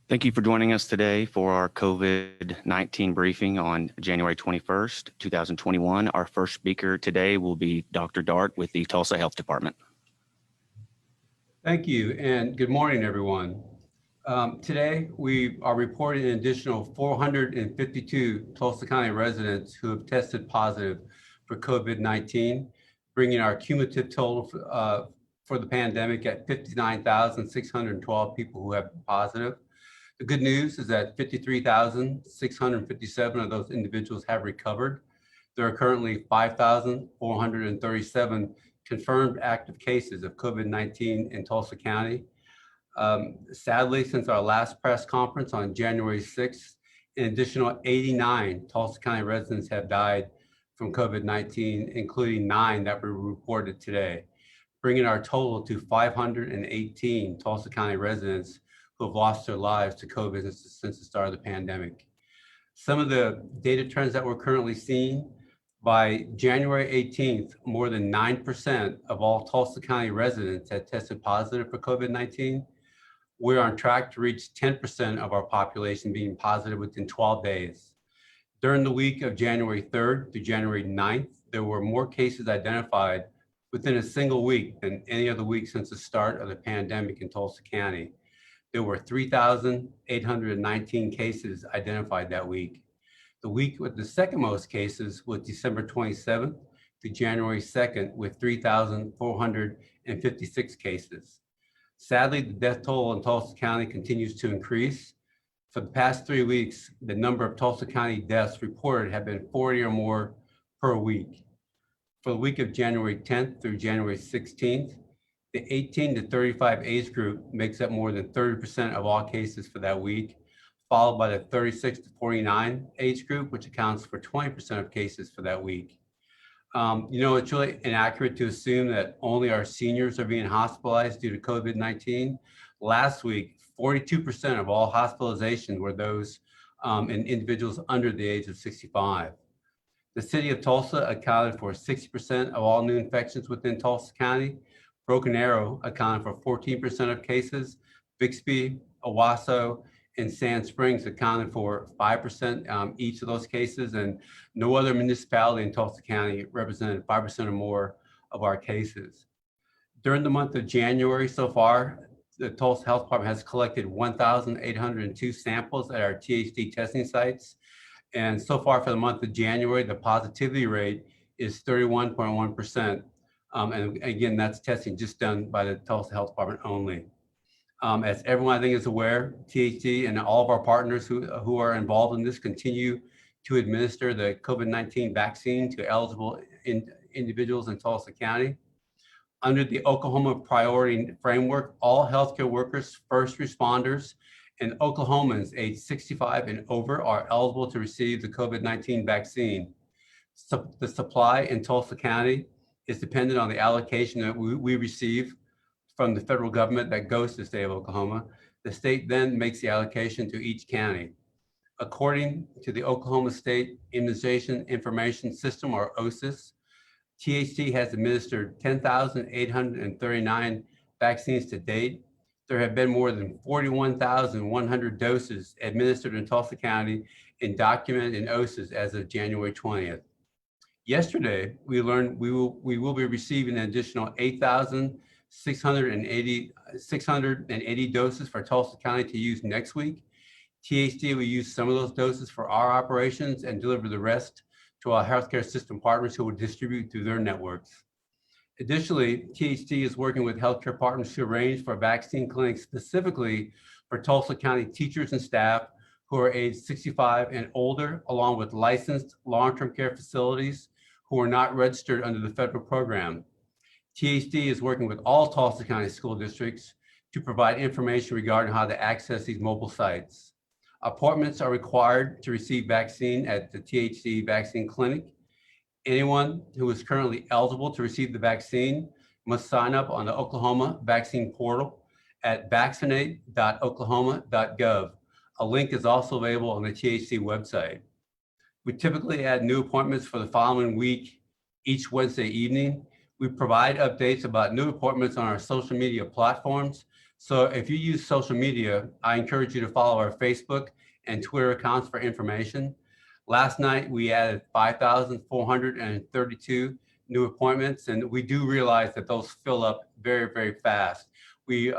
Thank you for joining us today for our COVID-19 briefing on January 21st, 2021. Our first speaker today will be Dr. Dart with the Tulsa Health Department. Thank you, and good morning, everyone. Today, we are reporting an additional 452 Tulsa County residents who have tested positive for COVID-19, bringing our cumulative total for the pandemic at 59,612 people who have been positive. The good news is that 53,657 of those individuals have recovered. There are currently 5,437 confirmed active cases of COVID-19 in Tulsa County. Sadly, since our last press conference on January 6th, an additional 89 Tulsa County residents have died from COVID-19, including 9 that were reported today, bringing our total to 518 Tulsa County residents who have lost their lives to COVID since the start of the pandemic. Some of the data trends that we're currently seeing: by January 18th, more than 9% of all Tulsa County residents had tested positive for COVID-19. We're on track to reach 10% of our population being positive within 12 days. During the week of January 3rd through January 9th, there were more cases identified within a single week than any other week since the start of the pandemic in Tulsa County. There were 3,819 cases identified that week. The week with the second most cases was December 27th to January 2nd with 3,456 cases. Sadly, the death toll in Tulsa County continues to increase. For the past 3 weeks, the number of Tulsa County deaths reported have been 40 or more per week. For the week of January 10th through January 16th, the 18 to 35 age group makes up more than 30% of all cases for that week, followed by the 36 to 49 age group, which accounts for 20% of cases for that week. It's really inaccurate to assume that only our seniors are being hospitalized due to COVID-19. Last week, 42% of all hospitalizations were those in individuals under the age of 65. The city of Tulsa accounted for 60% of all new infections within Tulsa County. Broken Arrow accounted for 14% of cases. Bixby, Owasso, and Sand Springs accounted for 5% each of those cases, and no other municipality in Tulsa County represented 5% or more of our cases. During the month of January so far, the Tulsa Health Department has collected 1,802 samples at our THC testing sites. And so far for the month of January, the positivity rate is 31.1%. And again, that's testing just done by the Tulsa Health Department only. As everyone I think is aware, THC and all of our partners who are involved in this continue to administer the COVID-19 vaccine to eligible individuals in Tulsa County. Under the Oklahoma Priority Framework, all healthcare workers, first responders, and Oklahomans aged 65 and over are eligible to receive the COVID-19 vaccine. So the supply in Tulsa County is dependent on the allocation that we receive from the federal government that goes to the state of Oklahoma. The state then makes the allocation to each county. According to the Oklahoma State Immunization Information System, or OSIS, THC has administered 10,839 vaccines to date. There have been more than 41,100 doses administered in Tulsa County and documented in OSIS as of January 20th. Yesterday, we learned we will be receiving an additional 8,680 doses for Tulsa County to use next week. THC will use some of those doses for our operations and deliver the rest to our healthcare system partners who will distribute through their networks. Additionally, THC is working with healthcare partners to arrange for vaccine clinics specifically for Tulsa County teachers and staff who are age 65 and older, along with licensed long-term care facilities who are not registered under the federal program. THC is working with all Tulsa County school districts to provide information regarding how to access these mobile sites. Appointments are required to receive vaccine at the THC vaccine clinic. Anyone who is currently eligible to receive the vaccine must sign up on the Oklahoma vaccine portal at vaccinate.oklahoma.gov. A link is also available on the THC website. We typically add new appointments for the following week each Wednesday evening. We provide updates about new appointments on our social media platforms, So if you use social media, I encourage you to follow our Facebook and Twitter accounts for information. Last night, we added 5,432 new appointments, and we do realize that those fill up very, very fast. We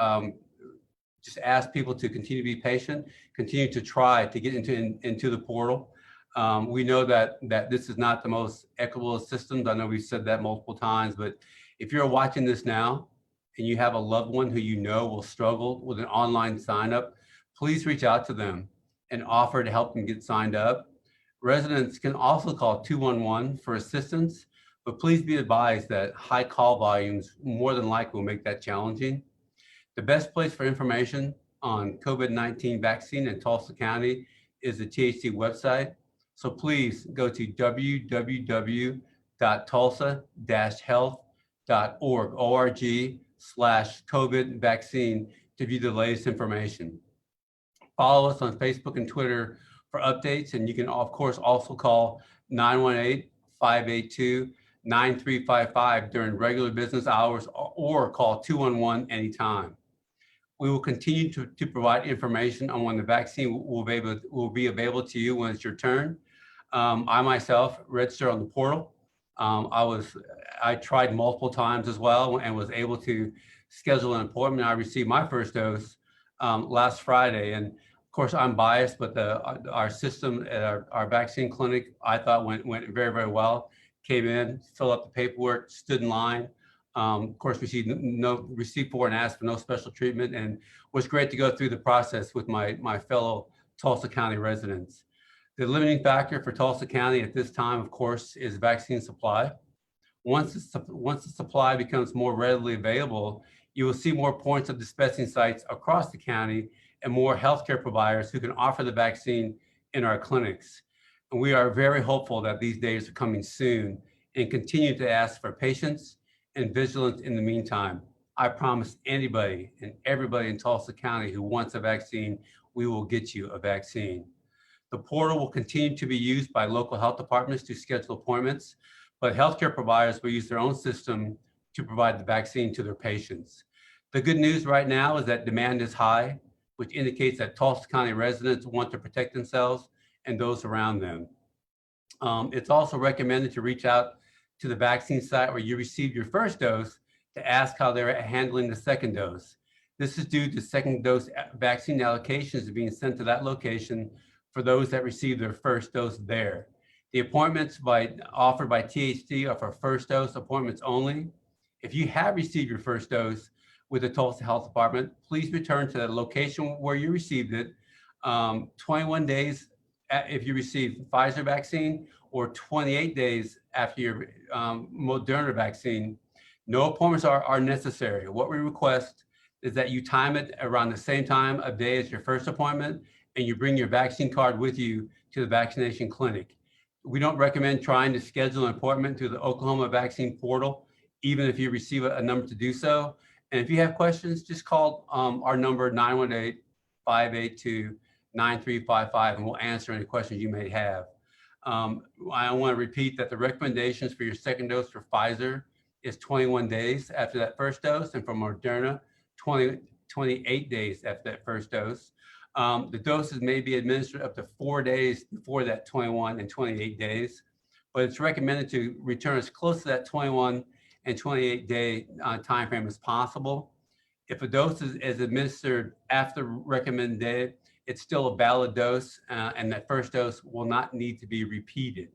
just ask people to continue to be patient, continue to try to get into the portal. We know that this is not the most equitable of systems. I know we've said that multiple times, but if you're watching this now and you have a loved one who you know will struggle with an online sign up, please reach out to them and offer to help them get signed up. Residents can also call 211 for assistance, but please be advised that high call volumes more than likely will make that challenging. The best place for information on COVID-19 vaccine in Tulsa County is the THC website. So please go to www.tulsa-health.org /COVID vaccine to view the latest information. Follow us on Facebook and Twitter for updates, and you can, of course, also call 918-582-9355 during regular business hours or call 211 anytime. We will continue to provide information on when the vaccine will be available to you when it's your turn. I myself registered on the portal. I tried multiple times as well and was able to schedule an appointment. I received my first dose last Friday, and of course I'm biased, but our system at our vaccine clinic I thought went very, very well. Came in, filled out the paperwork, stood in line. Of course, received no receipt for and asked for no special treatment, and it was great to go through the process with my fellow Tulsa County residents. The limiting factor for Tulsa County at this time, of course, is vaccine supply. Once the supply becomes more readily available, you will see more points of dispensing sites across the county and more healthcare providers who can offer the vaccine in our clinics. And we are very hopeful that these days are coming soon and continue to ask for patience and vigilance in the meantime. I promise anybody and everybody in Tulsa County who wants a vaccine, we will get you a vaccine. The portal will continue to be used by local health departments to schedule appointments, but healthcare providers will use their own system to provide the vaccine to their patients. The good news right now is that demand is high, which indicates that Tulsa County residents want to protect themselves and those around them. It's also recommended to reach out to the vaccine site where you received your first dose to ask how they're handling the second dose. This is due to second dose vaccine allocations being sent to that location for those that received their first dose there. The appointments offered by THC are for first dose appointments only. If you have received your first dose with the Tulsa Health Department, please return to the location where you received it 21 days if you received Pfizer vaccine or 28 days after your Moderna vaccine. No appointments are necessary. What we request is that you time it around the same time of day as your first appointment, and you bring your vaccine card with you to the vaccination clinic. We don't recommend trying to schedule an appointment through the Oklahoma vaccine portal, even if you receive a number to do so. And if you have questions, just call our number 918-582-9355, and we'll answer any questions you may have. I want to repeat that the recommendations for your second dose for Pfizer is 21 days after that first dose, and for Moderna, 28 days after that first dose. The doses may be administered up to 4 days before that 21 and 28 days, but it's recommended to return as close to that 21 and 28 day time frame as possible. If a dose is administered after recommended date, it's still a valid dose, and that first dose will not need to be repeated.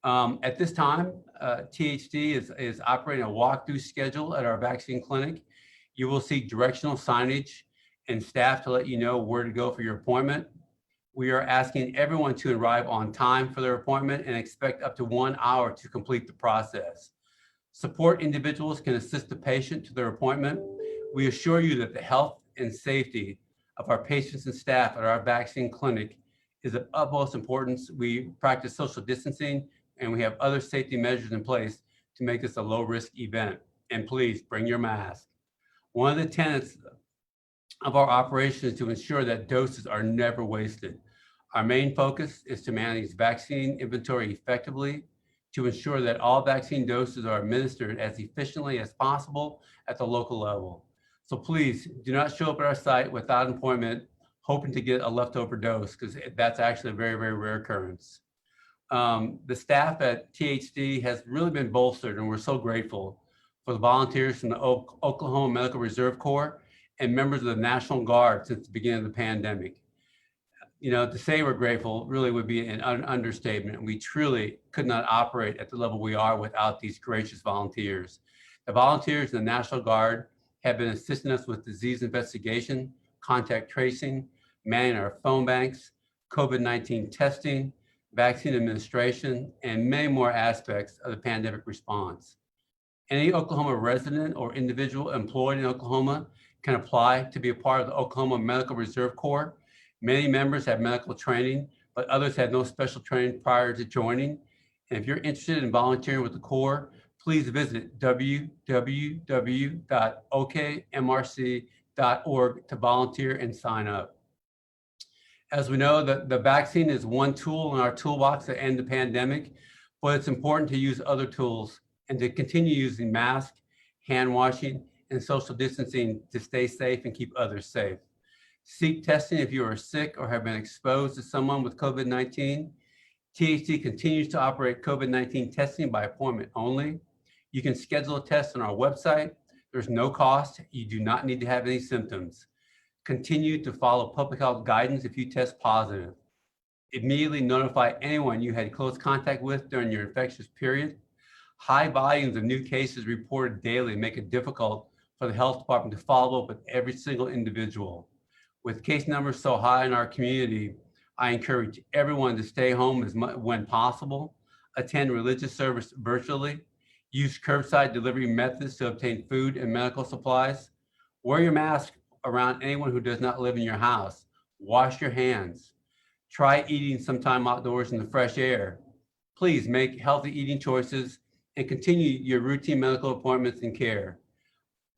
At this time, THD is operating a walkthrough schedule at our vaccine clinic. You will see directional signage and staff to let you know where to go for your appointment. We are asking everyone to arrive on time for their appointment and expect up to 1 hour to complete the process. Support individuals can assist the patient to their appointment. We assure you that the health and safety of our patients and staff at our vaccine clinic is of utmost importance. We practice social distancing, and we have other safety measures in place to make this a low-risk event. And please bring your mask. One of the tenets of our operation is to ensure that doses are never wasted. Our main focus is to manage vaccine inventory effectively, to ensure that all vaccine doses are administered as efficiently as possible at the local level. So please do not show up at our site without an appointment, hoping to get a leftover dose, because that's actually a very, very rare occurrence. The staff at THD has really been bolstered, and we're so grateful for the volunteers from the Oklahoma Medical Reserve Corps and members of the National Guard since the beginning of the pandemic. You know, to say we're grateful really would be an understatement. We truly could not operate at the level we are without these gracious volunteers. The volunteers in the National Guard have been assisting us with disease investigation, contact tracing, manning our phone banks, COVID-19 testing, vaccine administration, and many more aspects of the pandemic response. Any Oklahoma resident or individual employed in Oklahoma can apply to be a part of the Oklahoma Medical Reserve Corps. Many members have medical training, but others had no special training prior to joining. And if you're interested in volunteering with the Corps, please visit www.okmrc.org to volunteer and sign up. As we know, the vaccine is one tool in our toolbox to end the pandemic, but it's important to use other tools and to continue using masks, hand washing, and social distancing to stay safe and keep others safe. Seek testing if you are sick or have been exposed to someone with COVID-19. THD continues to operate COVID-19 testing by appointment only. You can schedule a test on our website. There's no cost. You do not need to have any symptoms. Continue to follow public health guidance if you test positive. Immediately notify anyone you had close contact with during your infectious period. High volumes of new cases reported daily make it difficult for the health department to follow up with every single individual. With case numbers so high in our community, I encourage everyone to stay home when possible, attend religious service virtually, use curbside delivery methods to obtain food and medical supplies, wear your mask around anyone who does not live in your house, wash your hands, try eating sometime outdoors in the fresh air. Please make healthy eating choices and continue your routine medical appointments and care.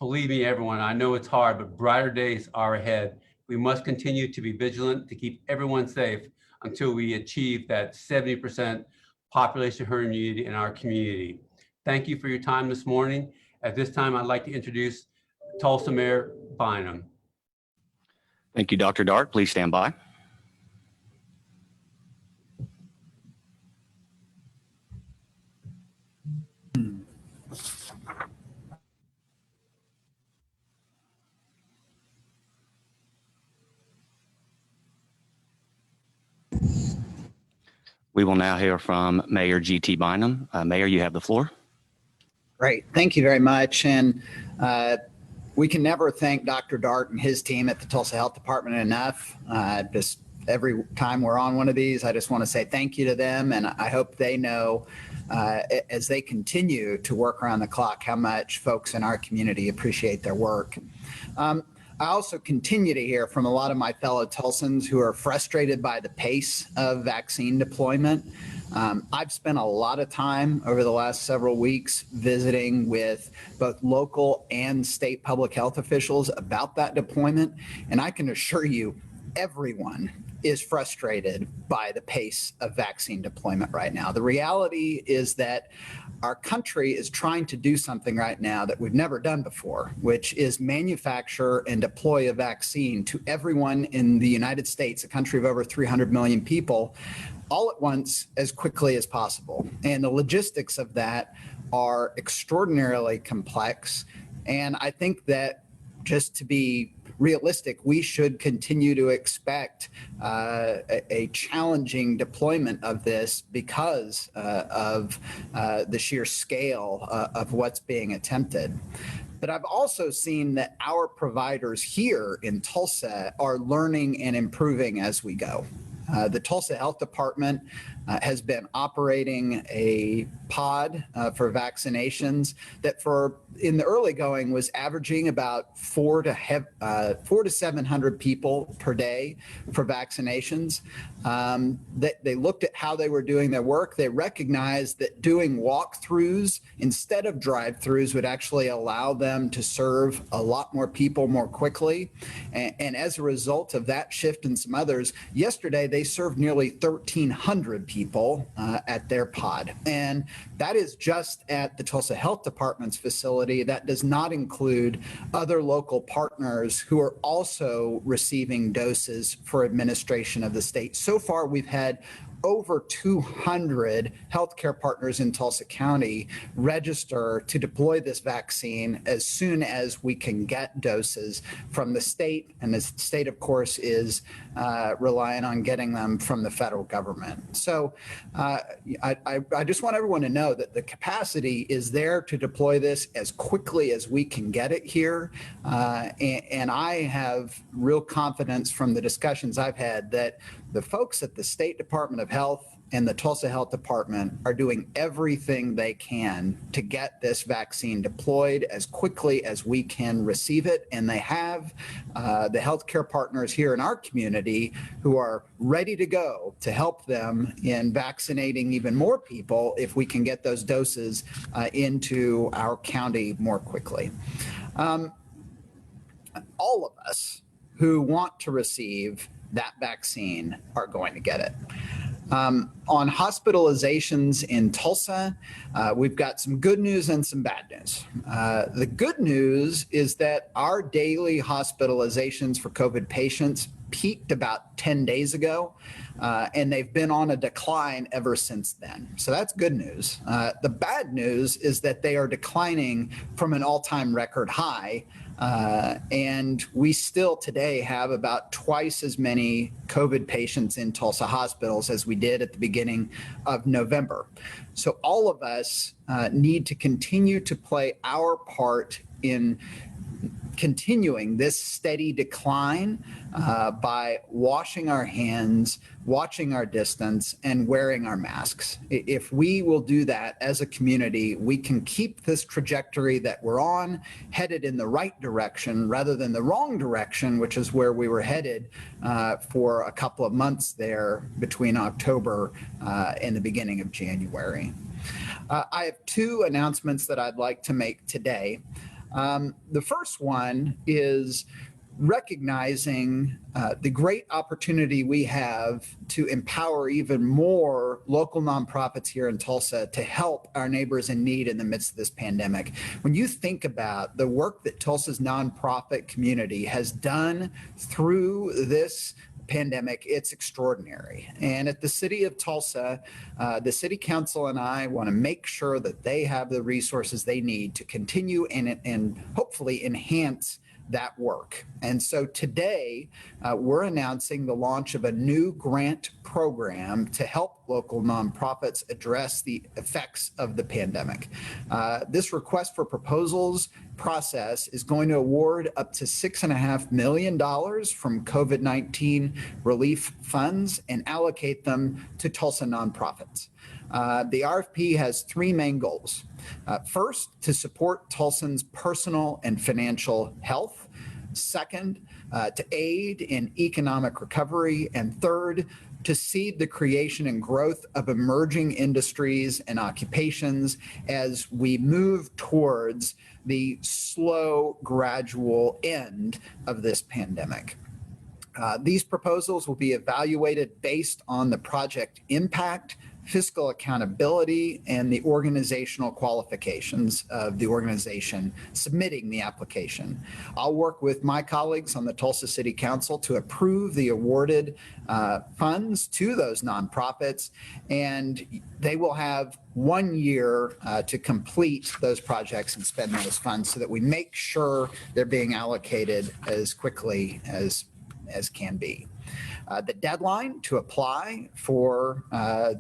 Believe me, everyone, I know it's hard, but brighter days are ahead. We must continue to be vigilant to keep everyone safe until we achieve that 70% population herd immunity in our community. Thank you for your time this morning. At this time, I'd like to introduce Tulsa Mayor Bynum. Thank you, Dr. Dart. Please stand by. We will now hear from Mayor G.T. Bynum. Mayor, you have the floor. Great. Thank you very much. And we can never thank Dr. Dart and his team at the Tulsa Health Department enough. Just every time we're on one of these, I just want to say thank you to them. And I hope they know as they continue to work around the clock how much folks in our community appreciate their work. I also continue to hear from a lot of my fellow Tulsans who are frustrated by the pace of vaccine deployment. I've spent a lot of time over the last several weeks visiting with both local and state public health officials about that deployment, and I can assure you everyone is frustrated by the pace of vaccine deployment right now. The reality is that our country is trying to do something right now that we've never done before, which is manufacture and deploy a vaccine to everyone in the United States, a country of over 300 million people, all at once as quickly as possible. And the logistics of that are extraordinarily complex. And I think that just to be realistic, we should continue to expect a challenging deployment of this because of the sheer scale of what's being attempted. But I've also seen that our providers here in Tulsa are learning and improving as we go. The Tulsa Health Department has been operating a pod for vaccinations that in the early going was averaging about 400 to 700 people per day for vaccinations. They looked at how they were doing their work. They recognized that doing walkthroughs instead of drive-throughs would actually allow them to serve a lot more people more quickly. And as a result of that shift and some others, yesterday they served nearly 1,300 people people at their pod. And that is just at the Tulsa Health Department's facility. That does not include other local partners who are also receiving doses for administration of the state. So far, we've had over 200 healthcare partners in Tulsa County register to deploy this vaccine as soon as we can get doses from the state. And the state, of course, is relying on getting them from the federal government. So I just want everyone to know that the capacity is there to deploy this as quickly as we can get it here. And I have real confidence from the discussions I've had that the folks at the State Department of Health and the Tulsa Health Department are doing everything they can to get this vaccine deployed as quickly as we can receive it. And they have the healthcare partners here in our community who are ready to go to help them in vaccinating even more people if we can get those doses into our county more quickly. All of us who want to receive that vaccine are going to get it. On hospitalizations in Tulsa, we've got some good news and some bad news. The good news is that our daily hospitalizations for COVID patients peaked about 10 days ago, and they've been on a decline ever since then. So that's good news. The bad news is that they are declining from an all-time record high. And we still today have about twice as many COVID patients in Tulsa hospitals as we did at the beginning of November. So all of us need to continue to play our part in continuing this steady decline by washing our hands, watching our distance, and wearing our masks. If we will do that as a community, we can keep this trajectory that we're on, headed in the right direction rather than the wrong direction, which is where we were headed for a couple of months there between October and the beginning of January. I have two announcements that I'd like to make today. The first one is recognizing the great opportunity we have to empower even more local nonprofits here in Tulsa to help our neighbors in need in the midst of this pandemic. When you think about the work that Tulsa's nonprofit community has done through this pandemic, it's extraordinary. And at the city of Tulsa, the city council and I want to make sure that they have the resources they need to continue and hopefully enhance that work. And so today, we're announcing the launch of a new grant program to help local nonprofits address the effects of the pandemic. This request for proposals process is going to award up to $6.5 million from COVID-19 relief funds and allocate them to Tulsa nonprofits. The RFP has three main goals. First, to support Tulsans' personal and financial health. Second, to aid in economic recovery. And third, to seed the creation and growth of emerging industries and occupations as we move towards the slow, gradual end of this pandemic. These proposals will be evaluated based on the project impact, fiscal accountability, and the organizational qualifications of the organization submitting the application. I'll work with my colleagues on the Tulsa City Council to approve the awarded funds to those nonprofits, and they will have 1 year to complete those projects and spend those funds so that we make sure they're being allocated as quickly as can be. The deadline to apply for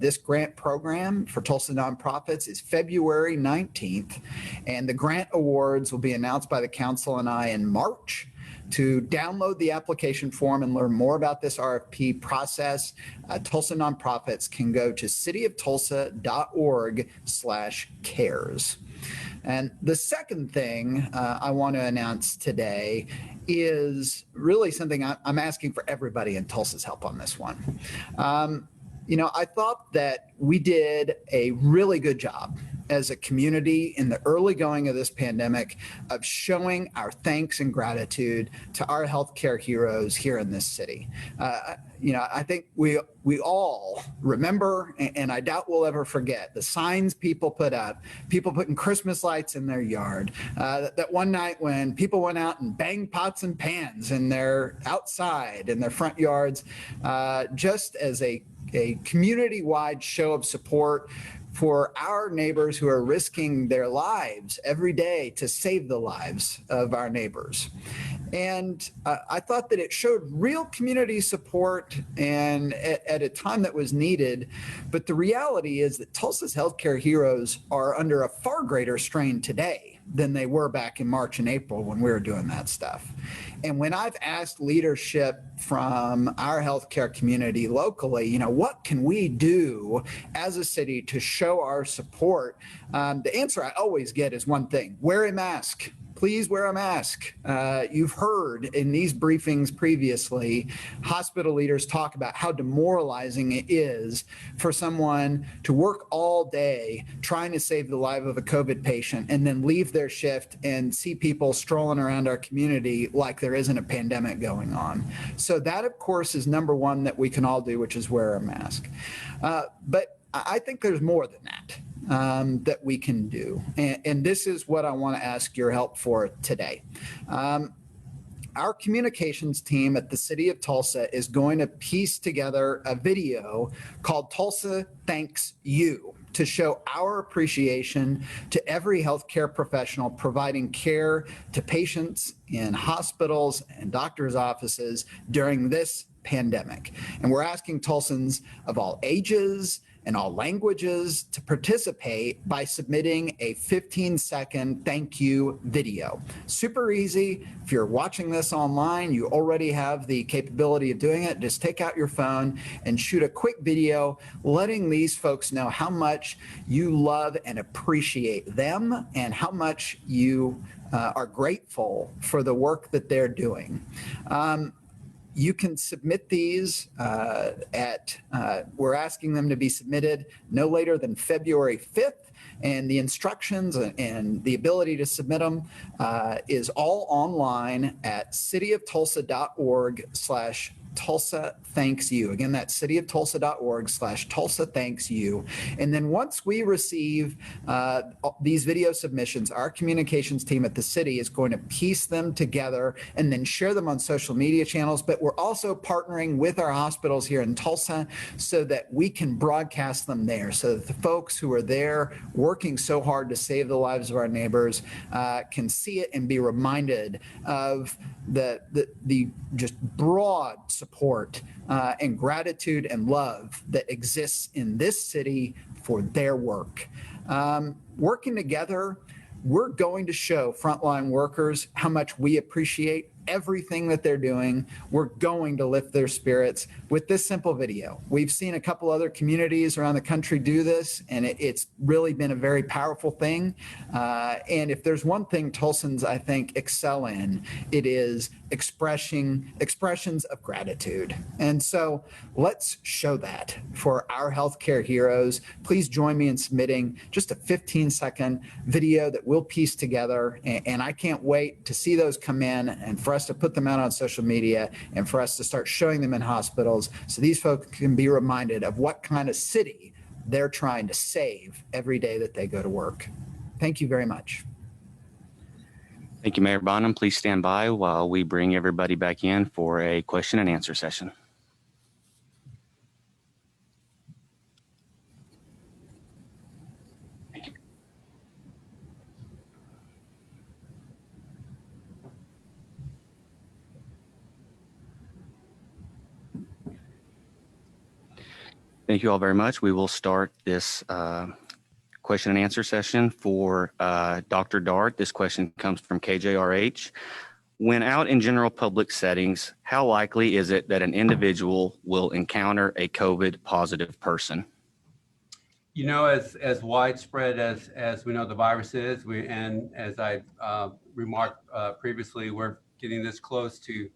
this grant program for Tulsa nonprofits is February 19th, and the grant awards will be announced by the council and I in March. To download the application form and learn more about this RFP process, Tulsa nonprofits can go to cityoftulsa.org/cares. And the second thing I want to announce today is really something I'm asking for everybody in Tulsa's help on this one. I thought that we did a really good job as a community in the early going of this pandemic of showing our thanks and gratitude to our healthcare heroes here in this city. I think we all remember, and I doubt we'll ever forget, the signs people put up, people putting Christmas lights in their yard. That one night when people went out and banged pots and pans in their outside in their front yards, just as a community-wide show of support for our neighbors who are risking their lives every day to save the lives of our neighbors. And I thought that it showed real community support and at a time that was needed. But the reality is that Tulsa's healthcare heroes are under a far greater strain today than they were back in March and April when we were doing that stuff. And when I've asked leadership from our healthcare community locally, what can we do as a city to show our support? The answer I always get is one thing: wear a mask. Please wear a mask. You've heard in these briefings previously, hospital leaders talk about how demoralizing it is for someone to work all day trying to save the life of a COVID patient and then leave their shift and see people strolling around our community like there isn't a pandemic going on. So that, of course, is number one that we can all do, which is wear a mask. But I think there's more than that. That we can do. And this is what I want to ask your help for today. Our communications team at the City of Tulsa is going to piece together a video called Tulsa Thanks You to show our appreciation to every healthcare professional providing care to patients in hospitals and doctors' offices during this pandemic. And we're asking Tulsans of all ages and all languages to participate by submitting a 15-second thank you video. Super easy. If you're watching this online, you already have the capability of doing it. Just take out your phone and shoot a quick video letting these folks know how much you love and appreciate them and how much you are grateful for the work that they're doing. You can submit these we're asking them to be submitted no later than February 5th. And the instructions and the ability to submit them is all online at cityoftulsa.org/Tulsa Thanks You. Again, that's cityoftulsa.org/Tulsa Thanks You. And then once we receive these video submissions, our communications team at the city is going to piece them together and then share them on social media channels. But we're also partnering with our hospitals here in Tulsa so that we can broadcast them there, so that the folks who are there working so hard to save the lives of our neighbors can see it and be reminded of the just broad support and gratitude and love that exists in this city for their work. Working together, we're going to show frontline workers how much we appreciate everything that they're doing. We're going to lift their spirits with this simple video. We've seen a couple other communities around the country do this, and it's really been a very powerful thing. And if there's one thing Tulsans, I think, excel in, it is expressions of gratitude. And so let's show that for our healthcare heroes. Please join me in submitting just a 15-second video that we'll piece together. And I can't wait to see those come in and for us to put them out on social media and for us to start showing them in hospitals so these folks can be reminded of what kind of city they're trying to save every day that they go to work. Thank you very much. Thank you, Mayor Bonham. Please stand by while we bring everybody back in for a question and answer session. Thank you all very much. We will start this question and answer session for Dr. Dart. This question comes from KJRH. When out in general public settings, how likely is it that an individual will encounter a COVID positive person? You know, as widespread as we know the virus is, and as I remarked previously, we're getting this close to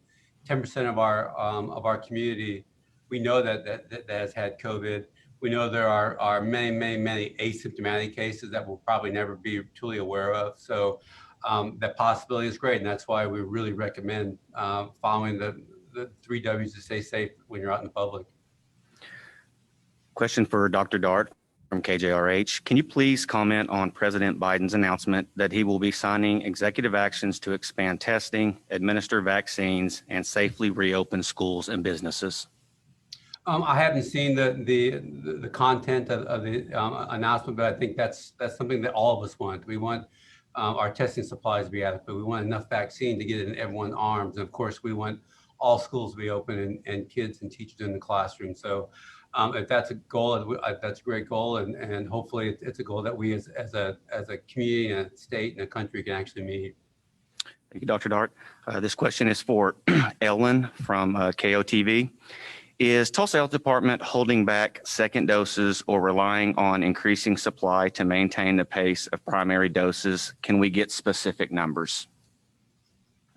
10% of our community. We know that has had COVID. We know there are many asymptomatic cases that we'll probably never be truly aware of. So that possibility is great. And that's why we really recommend following the 3 W's to stay safe when you're out in the public. Question for Dr. Dart from KJRH. Can you please comment on President Biden's announcement that he will be signing executive actions to expand testing, administer vaccines, and safely reopen schools and businesses? I haven't seen the content of the announcement, but I think that's something that all of us want. We want our testing supplies to be adequate. We want enough vaccine to get it in everyone's arms. And of course, we want all schools to be open and kids and teachers in the classroom. So if that's a goal, that's a great goal. And hopefully it's a goal that we as a community and a state and a country can actually meet. Thank you, Dr. Dart. This question is for Ellen from KOTV. Is Tulsa Health Department holding back second doses or relying on increasing supply to maintain the pace of primary doses? Can we get specific numbers?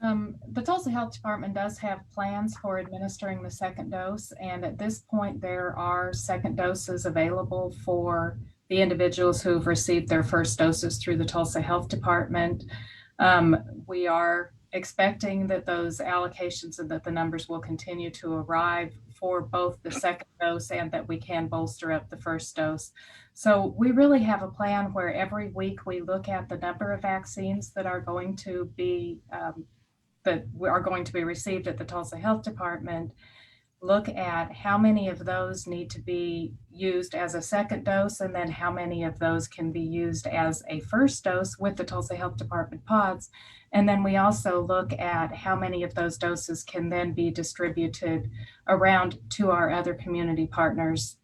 The Tulsa Health Department does have plans for administering the second dose, and at this point there are second doses available for the individuals who've received their first doses through the Tulsa Health Department. We are expecting that those allocations and that the numbers will continue to arrive for both the second dose and that we can bolster up the first dose. So we really have a plan where every week we look at the number of vaccines that are going to be received at the Tulsa Health Department, look at how many of those need to be used as a second dose, and then how many of those can be used as a first dose with the Tulsa Health Department pods. And then we also look at how many of those doses can then be distributed around to our other community partners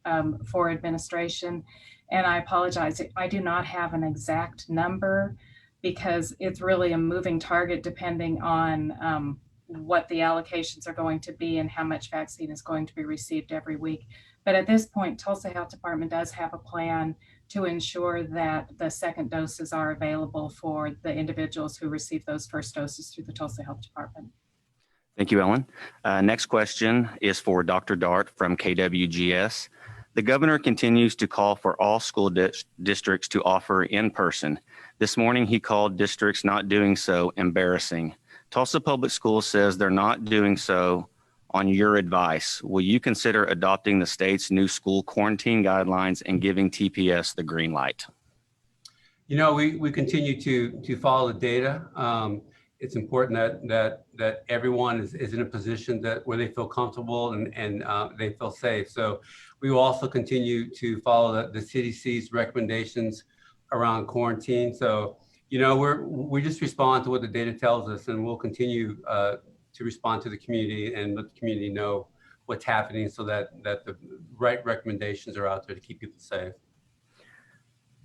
for administration. And I apologize, I do not have an exact number because it's really a moving target depending on what the allocations are going to be and how much vaccine is going to be received every week. But at this point, Tulsa Health Department does have a plan to ensure that the second doses are available for the individuals who receive those first doses through the Tulsa Health Department. Thank you, Ellen. Next question is for Dr. Dart from KWGS. The governor continues to call for all school districts to offer in person. This morning, he called districts not doing so embarrassing. Tulsa Public Schools says they're not doing so on your advice. Will you consider adopting the state's new school quarantine guidelines and giving TPS the green light? You know, we continue to follow the data. It's important that everyone is in a position where they feel comfortable and they feel safe. So we will also continue to follow the CDC's recommendations around quarantine. So, you know, we just respond to what the data tells us, and we'll continue to respond to the community and let the community know what's happening so that the right recommendations are out there to keep people safe.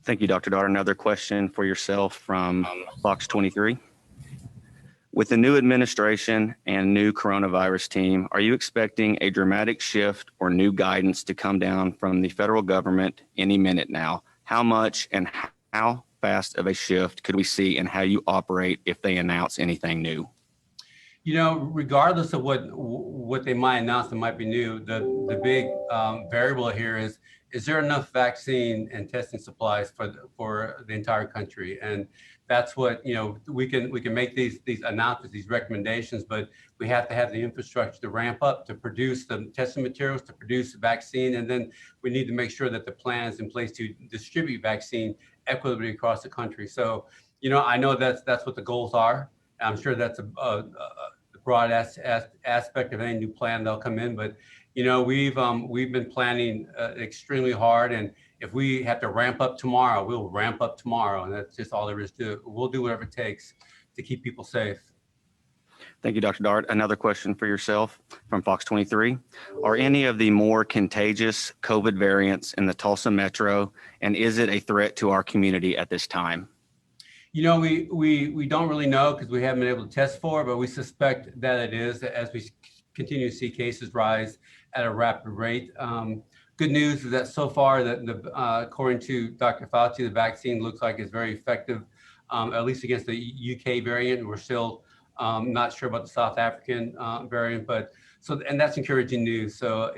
Thank you, Dr. Dart. Another question for yourself from Fox 23. With the new administration and new coronavirus team, are you expecting a dramatic shift or new guidance to come down from the federal government any minute now? How much and how fast of a shift could we see in how you operate if they announce anything new? You know, regardless of what they might announce that might be new, the big variable here is there enough vaccine and testing supplies for the entire country? And that's what, you know, we can make these announcements, these recommendations, but we have to have the infrastructure to ramp up, to produce the testing materials, to produce the vaccine, and then we need to make sure that the plan is in place to distribute vaccine equitably across the country. So, you know, I know that's what the goals are. I'm sure that's a broad aspect of any new plan they'll come in, but you know, we've been planning extremely hard, and if we have to ramp up tomorrow, we'll ramp up tomorrow, and that's just all there is to it. We'll do whatever it takes to keep people safe. Thank you, Dr. Dart. Another question for yourself from Fox 23. Are any of the more contagious COVID variants in the Tulsa metro, and is it a threat to our community at this time? You know, we don't really know because we haven't been able to test for it, but we suspect that it is as we continue to see cases rise at a rapid rate. Good news is that so far, according to Dr. Fauci, the vaccine looks like it's very effective, at least against the UK variant. We're still not sure about the South African variant, and that's encouraging news. So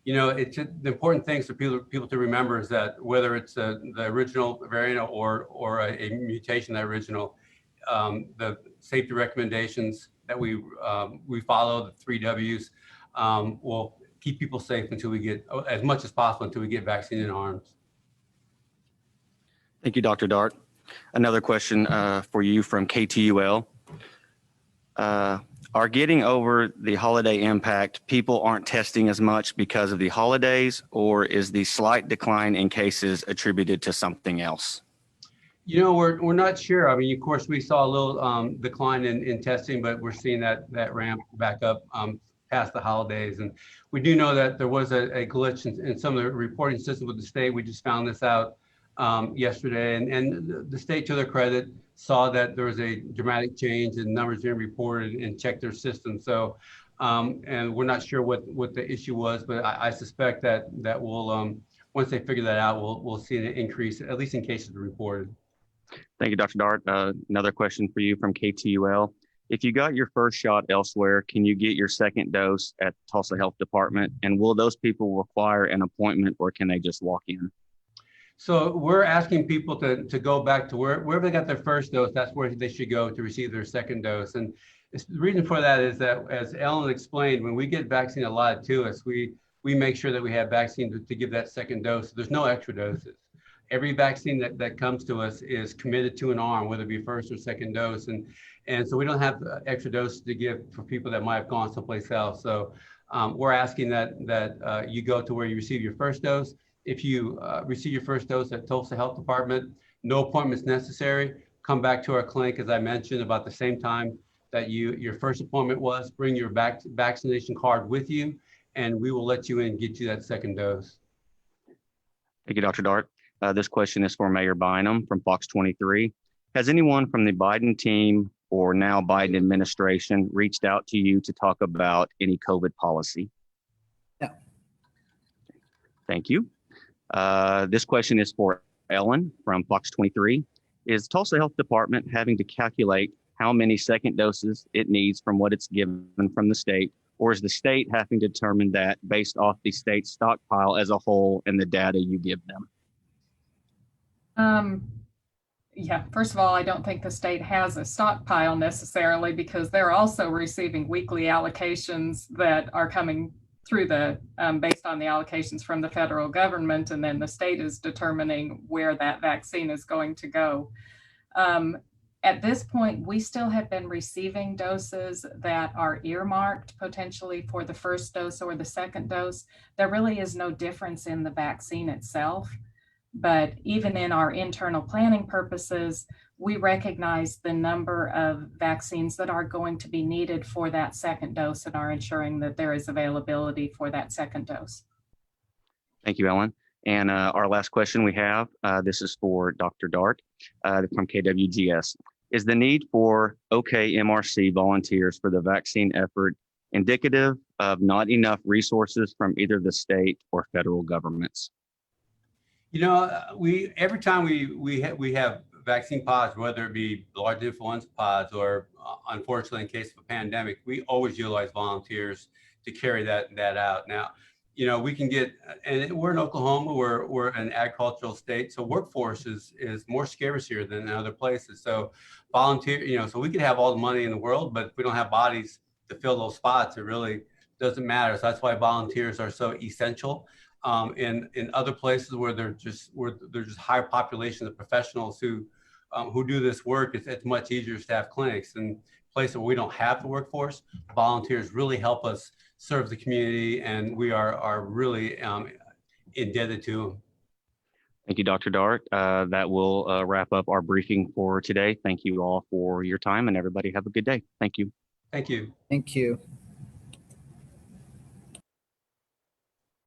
You know, the important things for people to remember is that whether it's the original variant or a mutation of the original, the safety recommendations that we follow, the 3 Ws, will keep people safe until we get, as much as possible, until we get vaccine in arms. Thank you, Dr. Dart. Another question for you from KTUL. Are getting over the holiday impact, people aren't testing as much because of the holidays, or is the slight decline in cases attributed to something else? You know, we're not sure. I mean, of course, we saw a little decline in testing, but we're seeing that ramp back up past the holidays. And we do know that there was a glitch in some of the reporting systems with the state. We just found this out yesterday, and the state, to their credit, saw that there was a dramatic change in numbers being reported and checked their system. So, and we're not sure what the issue was, but I suspect that we'll, once they figure that out, we'll see an increase, at least in cases reported. Thank you, Dr. Dart. Another question for you from KTUL. If you got your first shot elsewhere, can you get your second dose at the Tulsa Health Department? And will those people require an appointment, or can they just walk in? So we're asking people to go back to wherever they got their first dose, that's where they should go to receive their second dose. And the reason for that is that, as Ellen explained, when we get vaccine allotted to us, we make sure that we have vaccine to give that second dose. There's no extra doses. Every vaccine that comes to us is committed to an arm, whether it be first or second dose. And so we don't have extra doses to give for people that might have gone someplace else. So we're asking that you go to where you receive your first dose. If you receive your first dose at Tulsa Health Department, no appointments necessary. Come back to our clinic, as I mentioned, about the same time that your first appointment was. Bring your vaccination card with you, and we will let you in and get you that second dose. Thank you, Dr. Dart. This question is for Mayor Bynum from Fox 23. Has anyone from the Biden team or now Biden administration reached out to you to talk about any COVID policy? No. Thank you. This question is for Ellen from Fox 23. Is Tulsa Health Department having to calculate how many second doses it needs from what it's given from the state, or is the state having to determine that based off the state stockpile as a whole and the data you give them? Yeah, first of all, I don't think the state has a stockpile necessarily, because they're also receiving weekly allocations that are coming through the based on the allocations from the federal government, and then the state is determining where that vaccine is going to go. At this point, we still have been receiving doses that are earmarked potentially for the first dose or the second dose. There really is no difference in the vaccine itself, but even in our internal planning purposes, we recognize the number of vaccines that are going to be needed for that second dose and are ensuring that there is availability for that second dose. Thank you, Ellen. And our last question we have, this is for Dr. Dart from KWGS. Is the need for OKMRC volunteers for the vaccine effort indicative of not enough resources from either the state or federal governments? You know, every time we have vaccine pods, whether it be large influenza pods or unfortunately in case of a pandemic, we always utilize volunteers to carry that out. Now, you know, we can get, and we're in Oklahoma, we're an agricultural state, so workforce is more scarce here than in other places. So volunteer, you know, so we could have all the money in the world, but if we don't have bodies to fill those spots, it really doesn't matter. So that's why volunteers are so essential. In other places where there's just higher populations of professionals who do this work, it's much easier to have clinics. In places where we don't have the workforce, volunteers really help us serve the community, and we are really indebted to them. Thank you, Dr. Dart. That will wrap up our briefing for today. Thank you all for your time, and everybody have a good day. Thank you. Thank you. Thank you.